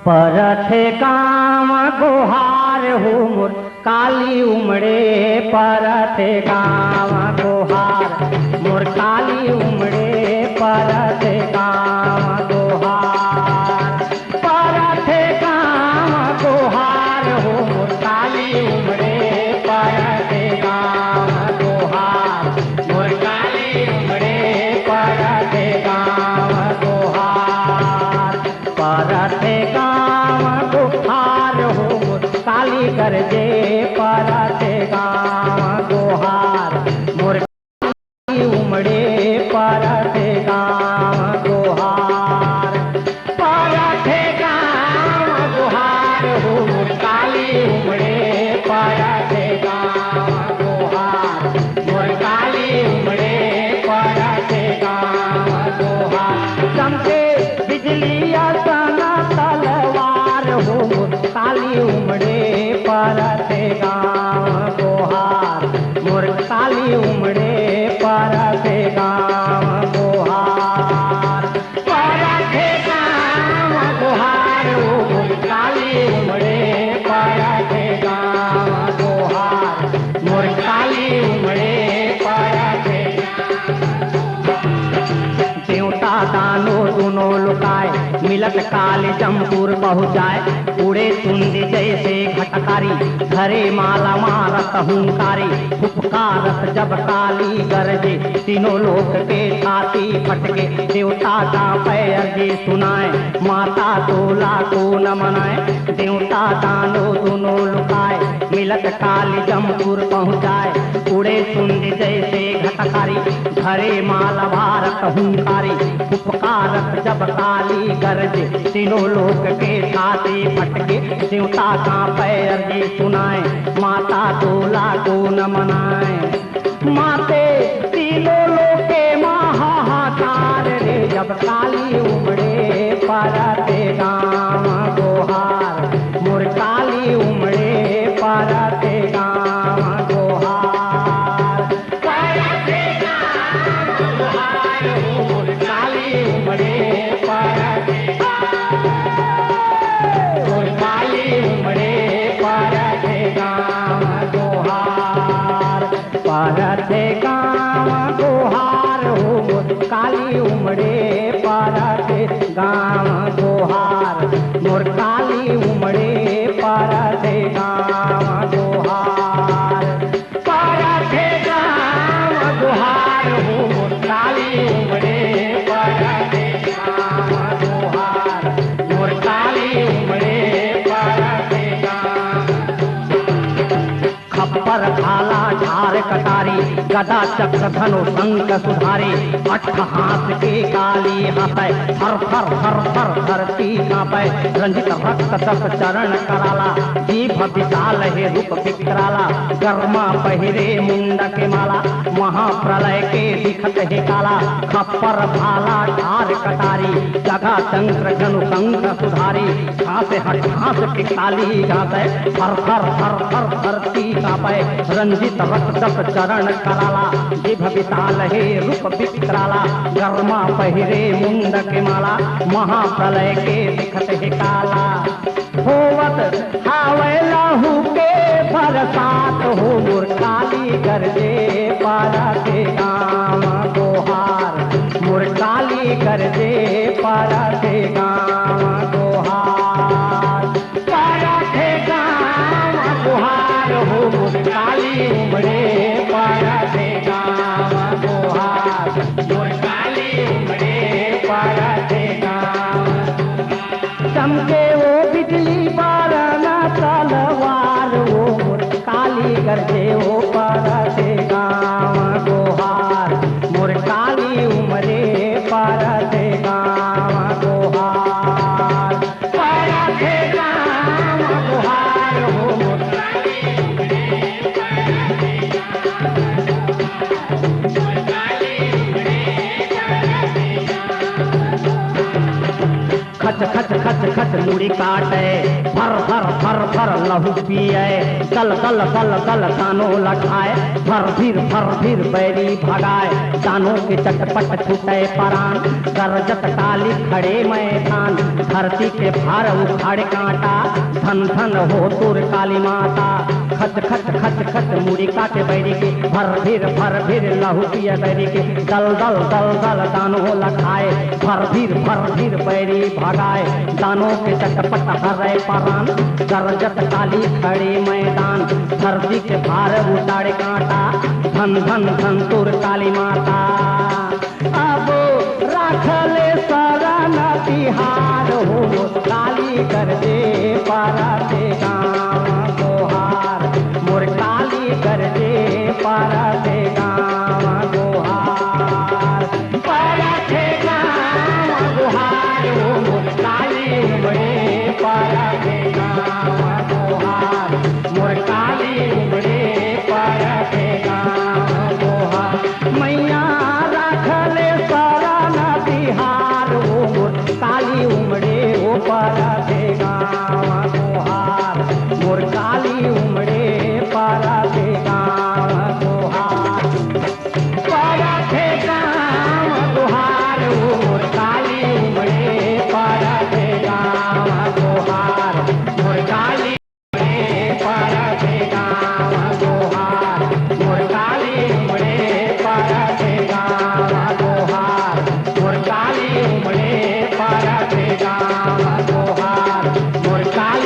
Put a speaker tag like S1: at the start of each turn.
S1: परथे काम गुहार हो मोर काली उमड़े परथे काम गुहार मोर काली उमड़े परथे काम गुहार परथे काम गुहार हो मोर काली उमड़े परथे काम गुहार मोर काली उमड़े परथे काम गुहार परथे काम गुहार हो मोर काली गरजे परथे काम गुहार मोर काली उमड़े परथे काम गुहार परथे काम गुहार हो मोर काली उमड़े परथे काम गुहार मोर काली उमड़े परथे काम गुहार चमके बिजलिया तना तलवार हो मोर काली उमड़े परथे काम गुहार मोर काली उमड़े परथे काम गुहार परथे काम गुहार हो मोर काली उमड़े परथे काम गुहार मोर काली उमड़े परथे देवता दानो दोनों लुकाए मिलत काली जमपुर पहुँचाए उड़े चुंदी जैसे घटकारी घरे माला मारत हुंकारी फुफकारत जब काली गरजे तीनों लोक के छाती फटके देवता का पैर जी सुनाए माता तोला को न मनाए देवता दानो दोनों लुकाए मिलत काली जमपुर पहुँचाए उड़े चुंदी जैसे घटकारी घरे माला भारत हुंकारी फुफकारत जब काली गरजे तीनों लोक के छाती फटके देवता का पैर जी सुनाए माता तोला को न मनाए माते तीनों लोक के महाहाकार रे जब काली उमड़े परथे काम गुहार मोर काली उमड़े परथे काम गुहार परथे काम गुहार मोर काली उमड़े परथे मोर काली उमड़े परथे काम गुहार परथे काम गुहार हो मोर काली उमड़े परथे काम गुहार मोर काली उमड़े परथे काम गुहार परथे काम गुहार हो मोर काली उमड़े परथे काम गुहार मोर काली उमड़े परथे काम खप्पर भाला ढार कटारी गदा चक्र धनु शंख सुधारी अठ हाथ के काली हाथे थर थर थर थर धरती कांपे रंजित रक्त दस चरण कराला जीभ विशाल हे रूप विकराला गर्मा पहिरे मुंड के माला महाप्रलय के दिखत हे काला खप्पर भाला ढार कटारी गदा चक्र धनु शंख सुधारी घास हट घास के काली घासे थर थर थर थर धरती कांपे रंजित रक्त दस चरण कराला जिभ विशाल हे रूप विकराला गर्मा पहिरे मुंड के माला महाप्रलय के दिखत हे काला होवत हावे लहू के बरसात हो मोर काली गरजे परथे काम गुहार मोर काली गरजे परथे काम गुहार परथे काम गुहार हो मोर काली उमड़े परथे काम गुहार मोर काली उमड़े परथे काम चमके वो बिजली बारना तलवार वो मोर काली गरजे वो परथे काम गुहार मोर काली उमड़े परथे काम गुहार परथे काम गुहार हो मोर खच खच खच खच खच मुड़ी काटे, फर फर फर फर लहू पिए, गल गल गल गल दानों लखाए, फर फिर बैरी भगाए, दानों के चटपट छूटे परान, गरजत काली खड़े मैदान, धरती के भार उखाड़ कांटा, धन धन हो तुर काली माता, खच खच खच खच मुड़ी काटे बैरी के, फर फिर लहू पिए बैरी के, दल दल दल दल दानों लखाए, फर फिर बैरी भगाए, दानों के चटपट हरे परान, गरजत काली खड़े मैदान, धरती के भार उतारे कांटा, धन धन धन तुर काली माता। अब राखले शरण तिहार हो, काली कर दे परते गाँव गोहार, मोर काली कर दे परते गाँव गोहार, परते गाँव गोहार हो, मोर काली उमड़े परते गाँव गोहार, मोर काली उमड़े परते गाँव गोहार, मैया राखले शरण तिहार हो, मोर काली उमड़े ओ परते गाँव गोहार, मोर काली उमड़े परते गाँव गोहार, परते गाँव गोहार हो, मोर काली उमड़े परते गाँव गोहार, मोर काली उमड़े परते गाँव गोहार, मोर काली उमड़े परते गाँव गोहार, मोर काली उमड़े परते गाँव गोहार, मोर काली